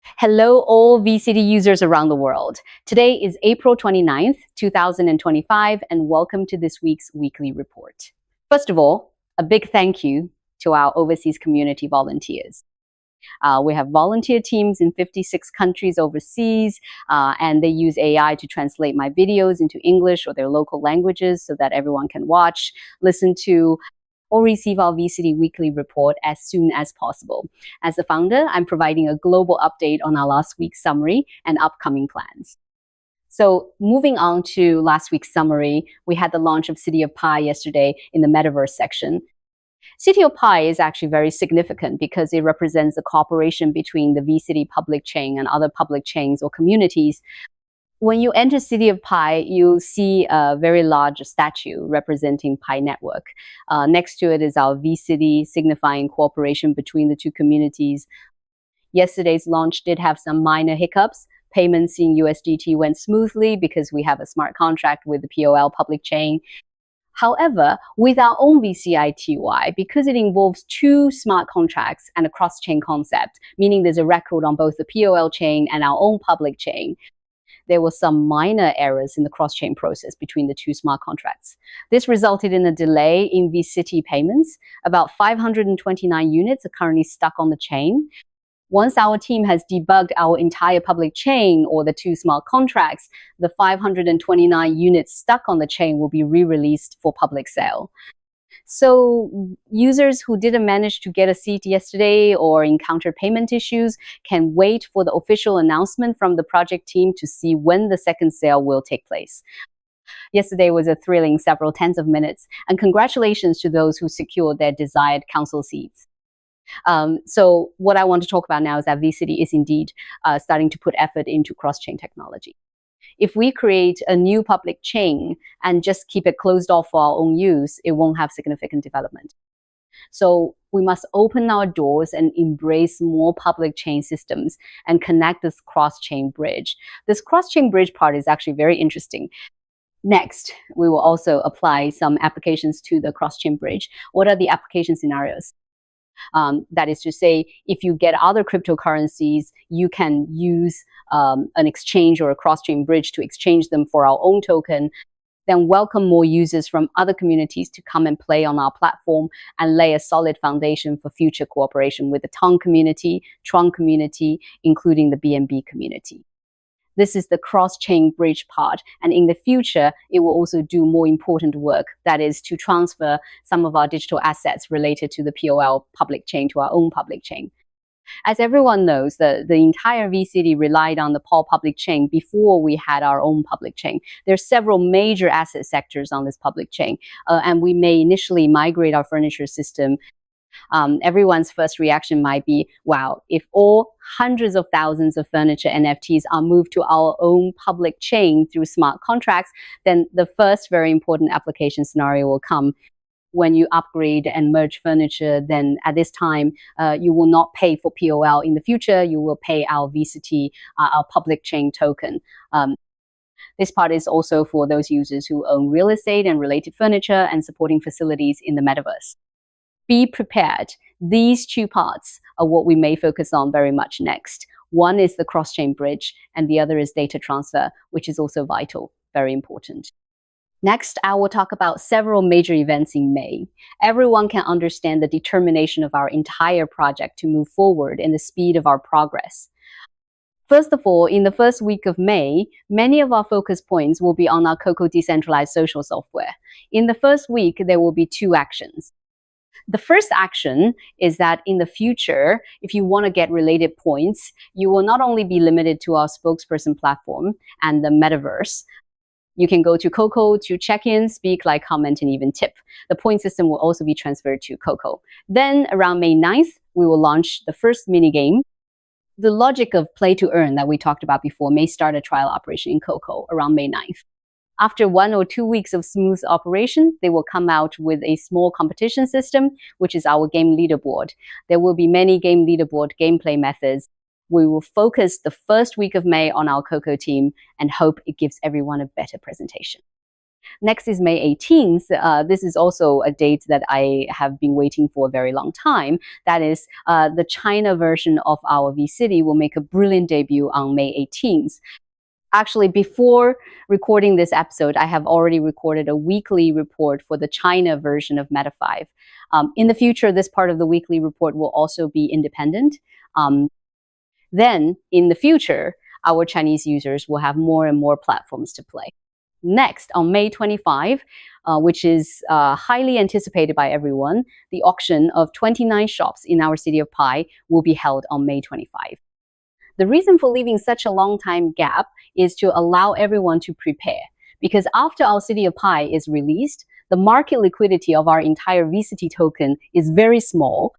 Hello, all VCD users around the world. Today is April 29th, 2025, and welcome to this week's weekly report. First of all, a big thank you to our overseas community volunteers. We have volunteer teams in 56 countries overseas, and they use AI to translate my videos into English or their local languages so that everyone can watch, listen to, or receive our VCD weekly report as soon as possible. As the founder, I'm providing a global update on our last week's summary and upcoming plans. So moving on to last week's summary, we had the launch of City of Pi yesterday in the Metaverse section. City of Pi is actually very significant because it represents the cooperation between the VCD public chain and other public chains or communities. When you enter City of Pi, you see a very large statue representing Pi Network. Next to it is our VCD, signifying cooperation between the two communities. Yesterday's launch did have some minor hiccups. Payments in USDT went smoothly because we have a smart contract with the POL public chain. However, with our own VCITY, because it involves two smart contracts and a cross-chain concept, meaning there's a record on both the POL chain and our own public chain, there were some minor errors in the cross-chain process between the two smart contracts. This resulted in a delay in VCity payments. About 529 units are currently stuck on the chain. Once our team has debugged our entire public chain or the two smart contracts, the 529 units stuck on the chain will be re-released for public sale. So users who didn't manage to get a seat yesterday or encounter payment issues can wait for the official announcement from the project team to see when the second sale will take place. Yesterday was a thrilling several tens of minutes, and congratulations to those who secured their desired council seats. So what I want to talk about now is that VCD is indeed starting to put effort into cross-chain technology. If we create a new public chain and just keep it closed off for our own use, it won't have significant development. So we must open our doors and embrace more public chain systems and connect this cross-chain bridge. This cross-chain bridge part is actually very interesting. Next, we will also apply some applications to the cross-chain bridge. What are the application scenarios? That is to say, if you get other cryptocurrencies, you can use an exchange or a cross-chain bridge to exchange them for our own token, then welcome more users from other communities to come and play on our platform and lay a solid foundation for future cooperation with the Tong community, Tron community, including the BNB community. This is the cross-chain bridge part. And in the future, it will also do more important work, that is to transfer some of our digital assets related to the POL public chain to our own public chain. As everyone knows, the entire VCD relied on the POL public chain before we had our own public chain. There are several major asset sectors on this public chain, and we may initially migrate our furniture system. Everyone's first reaction might be, wow, if all hundreds of thousands of furniture NFTs are moved to our own public chain through smart contracts, then the first very important application scenario will come. When you upgrade and merge furniture, then at this time, you will not pay for POL in the future, you will pay our VCT, our public chain token. This part is also for those users who own real estate and related furniture and supporting facilities in the metaverse. Be prepared. These two parts are what we may focus on very much next. One is the cross-chain bridge, and the other is data transfer, which is also vital, very important. Next, I will talk about several major events in May. Everyone can understand the determination of our entire project to move forward and the speed of our progress. First of all, in the first week of May, many of our focus points will be on our Coco decentralized social software. In the first week, there will be two actions. The first action is that in the future, if you want to get related points, you will not only be limited to our spokesperson platform and the metaverse. You can go to Coco to check in, speak, like, comment, and even tip. The point system will also be transferred to Coco. Then around May 9th, we will launch the first minigame. The logic of play to earn that we talked about before may start a trial operation in Coco around May 9th. After 1 or 2 weeks of smooth operation, they will come out with a small competition system, which is our game leaderboard. There will be many game leaderboard gameplay methods. We will focus the first week of May on our Coco team and hope it gives everyone a better presentation. Next is May 18th. This is also a date that I have been waiting for a very long time. That is, the China version of our V-City will make a brilliant debut on May 18th. Actually, before recording this episode, I have already recorded a weekly report for the China version of Meta 5. In the future, this part of the weekly report will also be independent. Then, in the future, our Chinese users will have more and more platforms to play. Next, on May 25, which is highly anticipated by everyone, the auction of 29 shops in our City of Pi will be held on May 25. The reason for leaving such a long time gap is to allow everyone to prepare. Because after our City of Pi is released, the market liquidity of our entire VCity token is very small.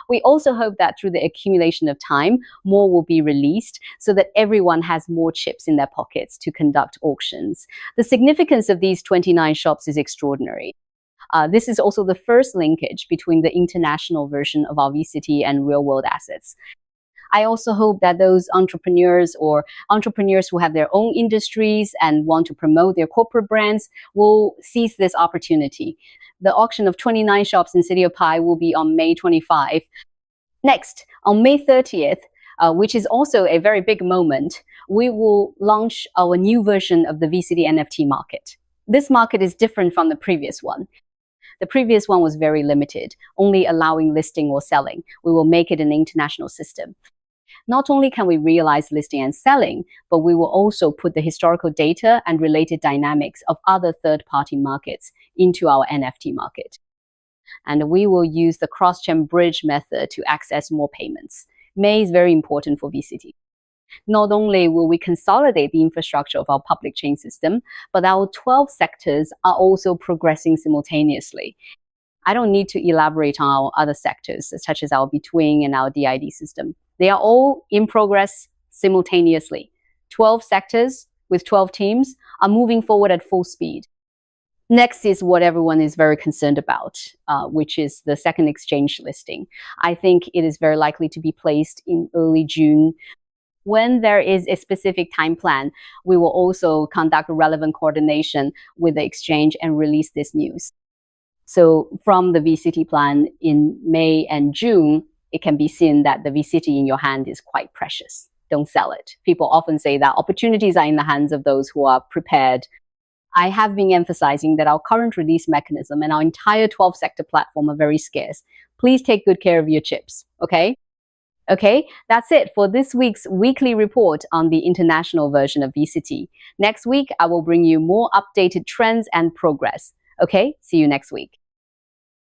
We also hope that through the accumulation of time, more will be released so that everyone has more chips in their pockets to conduct auctions. The significance of these 29 shops is extraordinary. This is also the first linkage between the international version of our VCity and real-world assets. I also hope that those entrepreneurs or entrepreneurs who have their own industries and want to promote their corporate brands will seize this opportunity. The auction of 29 shops in City of Pi will be on May 25. Next, on May 30th, which is also a very big moment, we will launch our new version of the VCity NFT market. This market is different from the previous one. The previous one was very limited, only allowing listing or selling. We will make it an international system. Not only can we realize listing and selling, but we will also put the historical data and related dynamics of other third-party markets into our NFT market. And we will use the cross-chain bridge method to access more payments. May is very important for VCity. Not only will we consolidate the infrastructure of our public chain system, but our 12 sectors are also progressing simultaneously. I don't need to elaborate on our other sectors, such as our Between and our DID system. They are all in progress simultaneously. 12 sectors with 12 teams are moving forward at full speed. Next is what everyone is very concerned about, which is the second exchange listing. I think it is very likely to be placed in early June. When there is a specific time plan, we will also conduct relevant coordination with the exchange and release this news. So from the VCity plan in May and June, it can be seen that the VCity in your hand is quite precious. Don't sell it. People often say that opportunities are in the hands of those who are prepared. I have been emphasizing that our current release mechanism and our entire 12-sector platform are very scarce. Please take good care of your chips, okay? Okay, that's it for this week's weekly report on the international version of VCity. Next week, I will bring you more updated trends and progress. Okay, see you next week.